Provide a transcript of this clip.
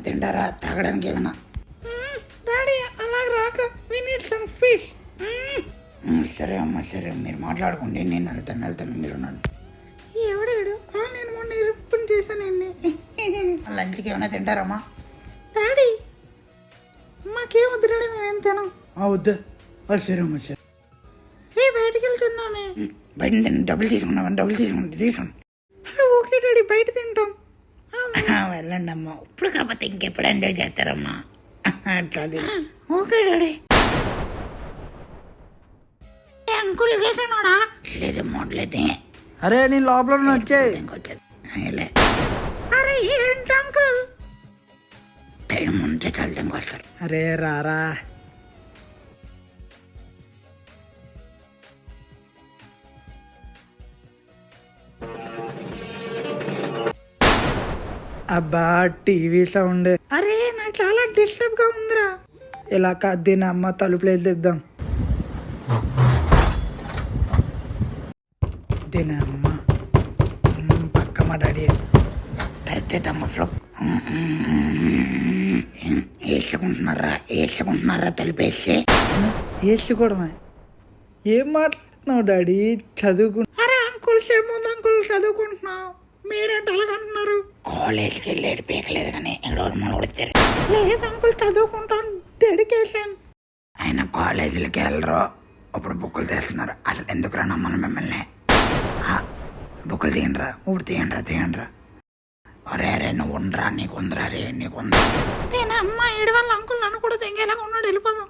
తింటారా? తాగడానికి ఏమైనా? డాడీ అలా రాక వి నీడ్ సమ్ ఫిష్. సరే అమ్మా, సరే, మీరు మాట్లాడుకోండి, నేను వెళ్తాను, మీరు ఉన్నాను. ఎవడాడు? నేను మొన్న ఇరుపుని చేశానండి. లంచ్కి ఏమైనా తింటారమ్మా? డాడీ మాకేం వద్దు డాడీ, మేమేం తినాం. వద్దా? సరే అమ్మా, సరే. బయటికి వెళ్ళి తిందామే. బయట తిని డబ్బులు తీసుకోండి. ఓకే డాడీ, బయట తింటాం. వెళ్ళండి అమ్మా, ఇప్పుడు కాకపోతే ఇంకెప్పుడు ఎంజాయ్ చేస్తారమ్మా. అట్లా ఓకే డాడీ. అంకుల్ చేసాడా? లేదు మోట్లేదు. అరే నీ లోపల వచ్చాయి. అరే ఏంటి అంకుల్? టైం ఉంటే చాలా వస్తారు. అరే రారా. అబ్బా టీవీ సౌండ్. అరే నాకు చాలా డిస్టర్బ్ గా ఉందిరా. ఇలా కాదు, దీని అమ్మ తలుపులేదు చెప్దాం. దీని అమ్మ పక్క మా డాడీ వేసుకుంటున్నారా తలుపేసి? వేసుకోవడమే. ఏం మాట్లాడుతున్నావు డాడీ? చదువుకు. అరే అంకుల్ సేముంది అంకుల్, చదువుకుంటున్నావు, మీరేంటి అలాగంటున్నారు? కాలేజ్కి వెళ్ళి పీకలేదు కానీ ఎక్కడ కొడతారు. లేదు అంకుల్, చదువుకుంటాను, డెడికేషన్. ఆయన కాలేజీలకి వెళ్ళరు, అప్పుడు బుక్కులు తీస్తున్నారు. అసలు ఎందుకు రా నమ్మను మిమ్మల్ని? బుక్కులు తీయండిరా, ఇప్పుడు తీయండిరా. అరే నువ్వు ఉండరా, నీకుందరా రే, నీకుందరా. నేను అమ్మ 7 వాళ్ళ అంకుల్ నన్ను కూడా తెంగేలాగా ఉన్నాడు, వెళ్ళిపోదాం.